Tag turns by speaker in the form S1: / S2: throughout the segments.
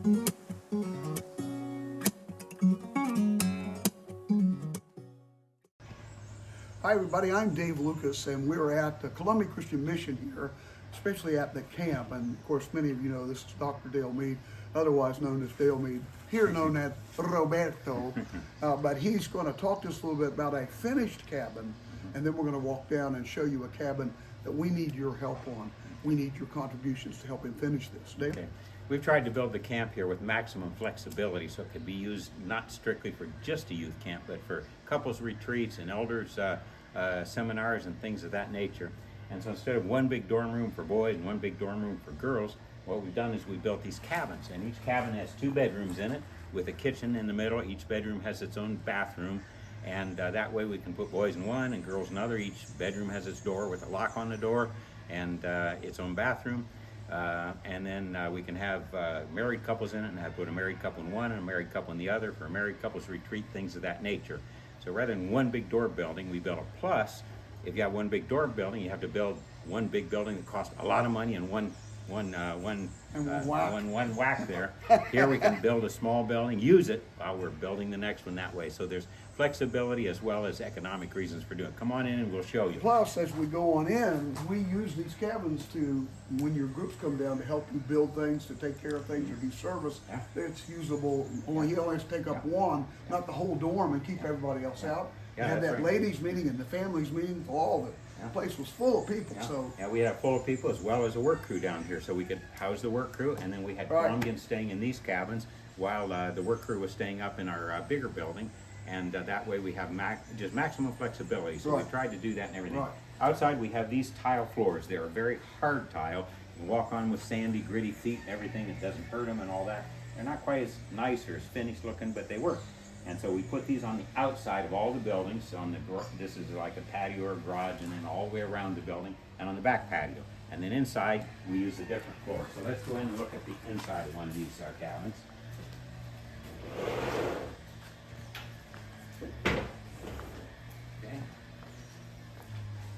S1: Hi everybody, I'm Dave Lucas and we're at the Colombian Christian Mission here, especially at the camp. And of course many of you know this is Dr. Dale Mead, otherwise known as Dale Mead, here known as Roberto. But he's going to talk to us a little bit about a finished cabin, and then we're going to walk down and show you a cabin that we need your help on. We need your contributions to help him finish this. Dale?
S2: Okay. We've tried to build the camp here with maximum flexibility so it could be used not strictly for just a youth camp, but for couples retreats and elders seminars and things of that nature. And so instead of one big dorm room for boys and one big dorm room for girls, what we've done is we built these cabins, and each cabin has 2 bedrooms in it with a kitchen in the middle. Each bedroom has its own bathroom, and that way we can put boys in one and girls in another. Each bedroom has its door with a lock on the door and its own bathroom. And then we can have married couples in it, and have put a married couple in one and a married couple in the other for a married couples retreat, things of that nature. So rather than one big door building, we built a plus. If you have one big door building, you have to build one big building that costs a lot of money and one whack there. Here we can build a small building, use it while we're building the next one that way. So there's flexibility as well as economic reasons for doing it. Come on in and we'll show you.
S1: Plus, as we go on in, we use these cabins to, when your groups come down, to help you build things, to take care of things, or do service.
S2: Yeah.
S1: It's usable. Only he only has to take up one, not the whole dorm, and keep everybody else out.
S2: Yeah,
S1: Had
S2: that's
S1: that
S2: right.
S1: ladies meeting and the families meeting, all of it.
S2: Yeah.
S1: The place was full of people.
S2: Yeah.
S1: So
S2: Yeah, we had full of people as well as a work crew down here, so we could house the work crew, and then we had
S1: Right.
S2: Colombians staying in these cabins while the work crew was staying up in our bigger building, and that way we have just maximum flexibility. So
S1: Right.
S2: we tried to do that and everything.
S1: Right.
S2: Outside we have these tile floors. They're a very hard tile. You can walk on with sandy, gritty feet and everything. It doesn't hurt them and all that. They're not quite as nice or as finished looking, but they work. And so we put these on the outside of all the buildings. On the this is like a patio or a garage, and then all the way around the building, and on the back patio. And then inside we use a different floor. So let's go in and look at the inside of one of these cabins. Okay.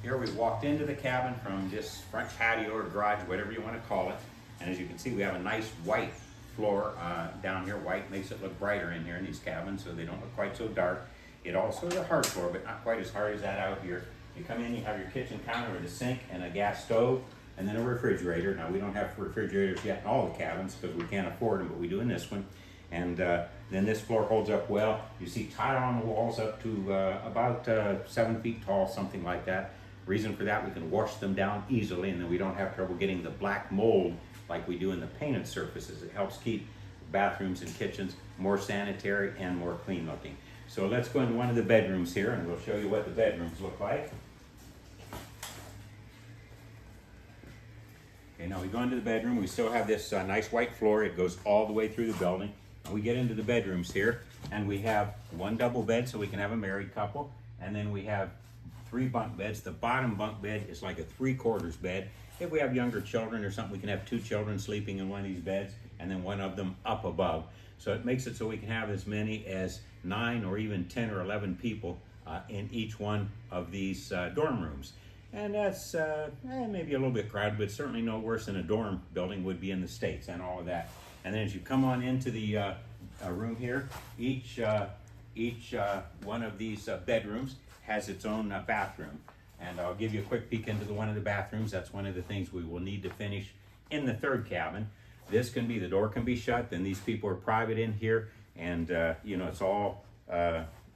S2: Here we walked into the cabin from this front patio or garage, whatever you want to call it. And as you can see, we have a nice white floor down here. White makes it look brighter in here in these cabins, so they don't look quite so dark. It also is a hard floor, but not quite as hard as that out here. You come in, you have your kitchen counter with a sink and a gas stove, and then a refrigerator. Now we don't have refrigerators yet in all the cabins because we can't afford them, but we do in this one. And then this floor holds up well. You see tile on the walls up to about 7 feet tall, something like that. Reason for that, we can wash them down easily, and then we don't have trouble getting the black mold like we do in the painted surfaces. It helps keep bathrooms and kitchens more sanitary and more clean looking. So let's go into one of the bedrooms here and we'll show you what the bedrooms look like. Okay, now we go into the bedroom. We still have this nice white floor. It goes all the way through the building. And we get into the bedrooms here, and we have one double bed so we can have a married couple, and then we have 3 bunk beds. The bottom bunk bed is like a 3/4 bed. If we have younger children or something, we can have 2 children sleeping in one of these beds and then one of them up above. So it makes it so we can have as many as 9 or even 10 or 11 people in each one of these dorm rooms. And that's maybe a little bit crowded, but certainly no worse than a dorm building would be in the States and all of that. And then as you come on into the room here, each one of these bedrooms has its own bathroom. And I'll give you a quick peek into one of the bathrooms. That's one of the things we will need to finish in the 3rd cabin. This can be, the door can be shut, then these people are private in here, and you know, it's all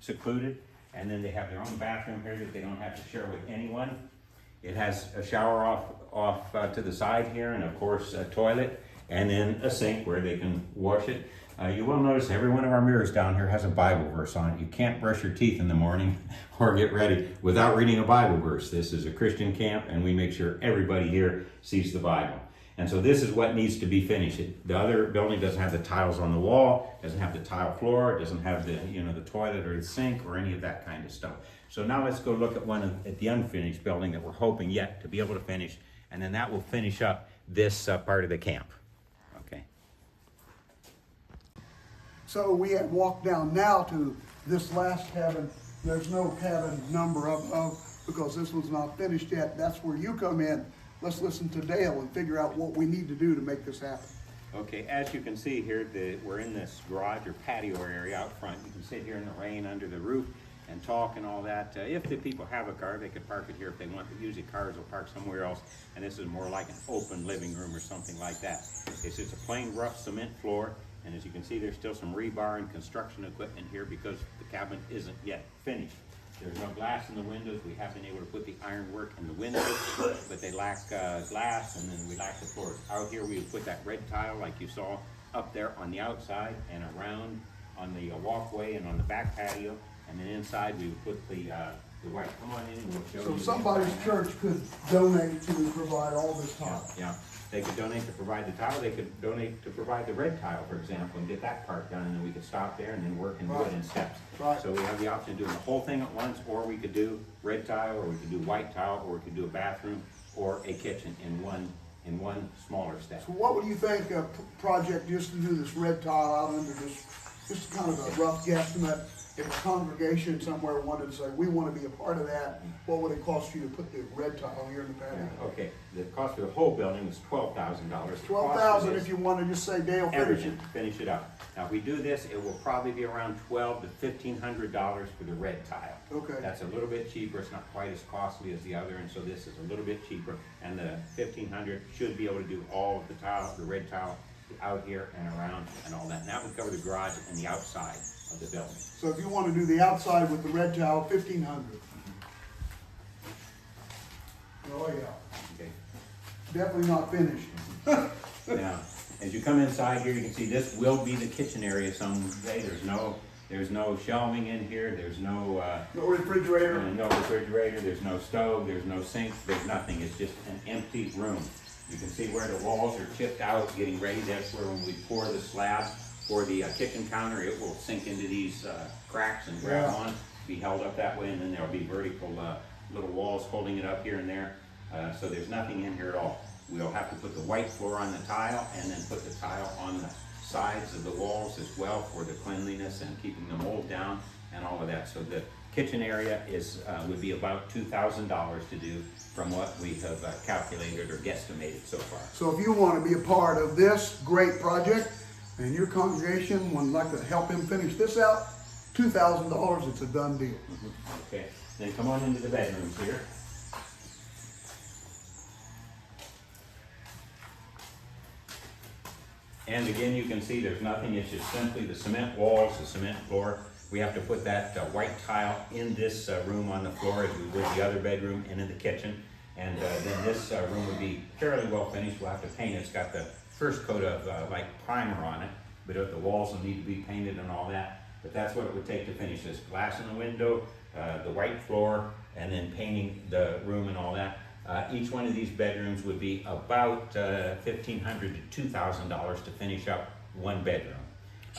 S2: secluded. And then they have their own bathroom here that they don't have to share with anyone. It has a shower off to the side here, and of course a toilet, and then a sink where they can wash it. You will notice every one of our mirrors down here has a Bible verse on it. You can't brush your teeth in the morning or get ready without reading a Bible verse. This is a Christian camp, and we make sure everybody here sees the Bible. And so this is what needs to be finished. The other building doesn't have the tiles on the wall, doesn't have the tile floor, doesn't have the the toilet or the sink or any of that kind of stuff. So now let's go look at the unfinished building that we're hoping yet to be able to finish, and then that will finish up this part of the camp. Okay.
S1: So we had walked down now to this last cabin. There's no cabin number of because this one's not finished yet. That's where you come in. Let's listen to Dale and figure out what we need to do to make this happen.
S2: Okay, as you can see here, we're in this garage or patio area out front. You can sit here in the rain under the roof and talk and all that. If the people have a car, they could park it here if they want, but usually cars will park somewhere else, and this is more like an open living room or something like that. It's just a plain rough cement floor, and as you can see, there's still some rebar and construction equipment here because the cabin isn't yet finished. There's no glass in the windows. We have been able to put the ironwork in the windows, but they lack glass, and then we lack the floors. Out here, we would put that red tile like you saw up there on the outside and around on the walkway and on the back patio, and then inside we would put the white. Come on in and we'll show
S1: So
S2: you.
S1: somebody's church could donate to provide all this tile.
S2: Yeah, they could donate to provide the tile. They could donate to provide the red tile, for example, and get that part done, and then we could stop there and then work and do it in steps.
S1: Right.
S2: So we have the option of doing the whole thing at once, or we could do red tile, or we could do white tile, or we could do a bathroom or a kitchen in one smaller step.
S1: So what would you think a project just to do this red tile out under this, just kind of a rough guesstimate, if a congregation somewhere wanted to say, we want to be a part of that, what would it cost you to put the red tile here in the patio?
S2: Okay, the cost of the whole building was $12,000.
S1: $12,000 if you want to just say Dale finish it.
S2: Everything, finish it up. Now, if we do this, it will probably be around $1,200 to $1,500 for the red tile.
S1: Okay.
S2: That's a little bit cheaper. It's not quite as costly as the other, and so this is a little bit cheaper. And the $1,500 should be able to do all of the tile, the red tile, out here and around and all that. And that would cover the garage and the outside of the building.
S1: So if you want to do the outside with the red tile, $1,500. Oh, yeah.
S2: Okay.
S1: Definitely not finished.
S2: Now, as you come inside here, you can see this will be the kitchen area someday. There's no shelving in here. There's no
S1: No refrigerator.
S2: There's no stove. There's no sink. There's nothing. It's just an empty room. You can see where the walls are chipped out, getting ready. That's where when we pour the slab for the kitchen counter, it will sink into these cracks and grab on, be held up that way, and then there'll be vertical little walls holding it up here and there. So there's nothing in here at all. We'll have to put the white floor on the tile and then put the tile on the sides of the walls as well for the cleanliness and keeping the mold down and all of that. So the kitchen area would be about $2,000 to do from what we have calculated or guesstimated so far.
S1: So if you want to be a part of this great project and your congregation would like to help him finish this out, $2,000, it's a done deal.
S2: Okay, then come on into the bedrooms here. And again, you can see there's nothing. It's just simply the cement walls, the cement floor. We have to put that white tile in this room on the floor as we would the other bedroom and in the kitchen. And then this room would be fairly well finished. We'll have to paint it. It's got the first coat of like primer on it, but the walls will need to be painted and all that. But that's what it would take to finish this. Glass in the window, the white floor, and then painting the room and all that. Each one of these bedrooms would be about $1,500 to $2,000 to finish up one bedroom.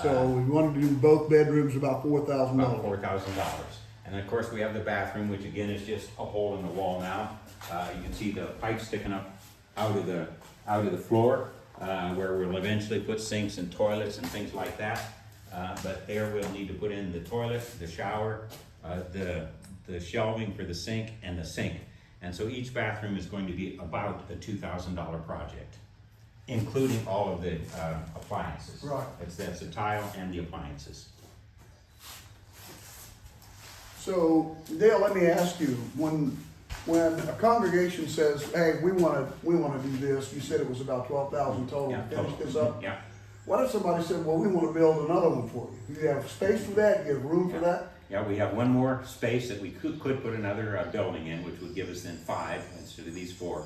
S1: So we wanted to do both bedrooms about $4,000.
S2: About $4,000. And of course we have the bathroom, which again is just a hole in the wall now. You can see the pipe sticking up out of the floor, where we'll eventually put sinks and toilets and things like that. But there we'll need to put in the toilet, the shower, the shelving for the sink, and the sink. And so each bathroom is going to be about a $2,000 project, including all of the appliances.
S1: Right.
S2: That's the tile and the appliances.
S1: So Dale, let me ask you, when a congregation says, hey, we want to do this, you said it was about $12,000 total to finish this up.
S2: Yeah.
S1: What if somebody said, well, we want to build another one for you? Do you have space for that? Do you have room for that?
S2: Yeah, we have one more space that we could put another building in, which would give us then 5 instead of these 4.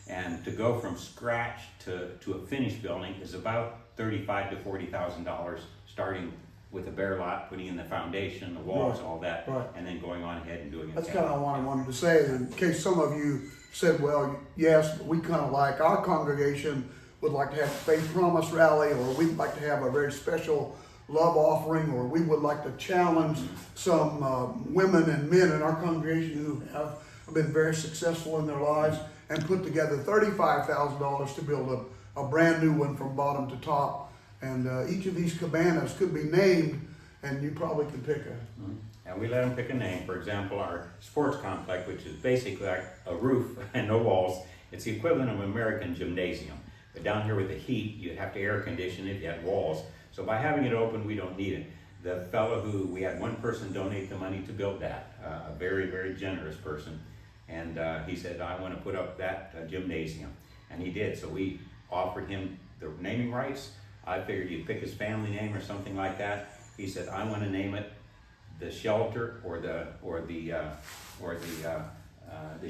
S2: And to go from scratch to a finished building is about $35,000 to $40,000, starting with a bare lot, putting in the foundation, the walls, all that, and then going on ahead and doing it.
S1: That's kind of what I wanted to say, in case some of you said, well, yes, we kind of like, our congregation would like to have a faith promise rally, or we'd like to have a very special love offering, or we would like to challenge some women and men in our congregation who have been very successful in their lives and put together $35,000 to build a brand new one from bottom to top. And each of these cabanas could be named, and you probably could pick a...
S2: And we let them pick a name. For example, our sports complex, which is basically like a roof and no walls, it's the equivalent of an American gymnasium. But down here with the heat, you'd have to air condition it, you had walls. So by having it open, we don't need it. The fellow we had one person donate the money to build that, a very, very generous person. And he said, I want to put up that gymnasium. And he did. So we offered him the naming rights. I figured he'd pick his family name or something like that. He said, I want to name it the shelter or the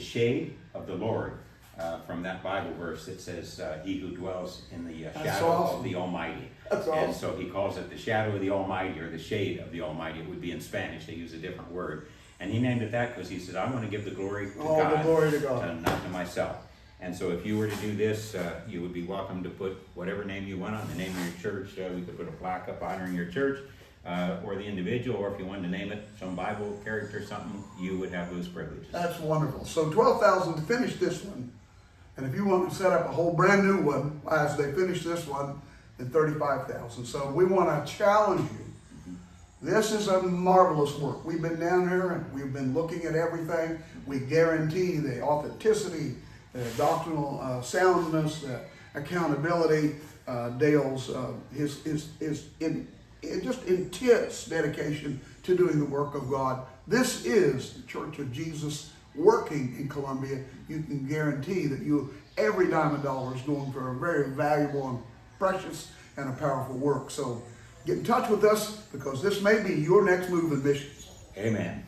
S2: shade of the Lord. From that Bible verse that says, he who dwells in the shadow of the Almighty.
S1: That's awesome.
S2: And so he calls it the shadow of the Almighty, or the shade of the Almighty. It would be in Spanish. They use a different word. And he named it that because he said, I want to give the glory to
S1: All
S2: God,
S1: the glory to God.
S2: not to myself. And so if you were to do this, you would be welcome to put whatever name you want on the name of your church. We could put a plaque up honoring your church, or the individual, or if you wanted to name it some Bible character, something, you would have those privileges.
S1: That's wonderful. So $12,000 to finish this one. And if you want to set up a whole brand new one, as they finish this one, then $35,000. So we want to challenge you. This is a marvelous work. We've been down there and we've been looking at everything. We guarantee the authenticity, the doctrinal soundness, the accountability. Dale's just intense dedication to doing the work of God. This is the Church of Jesus working in Colombia. You can guarantee that every dime a dollar is going for a very valuable and precious and a powerful work. So get in touch with us, because this may be your next move in missions.
S2: Amen.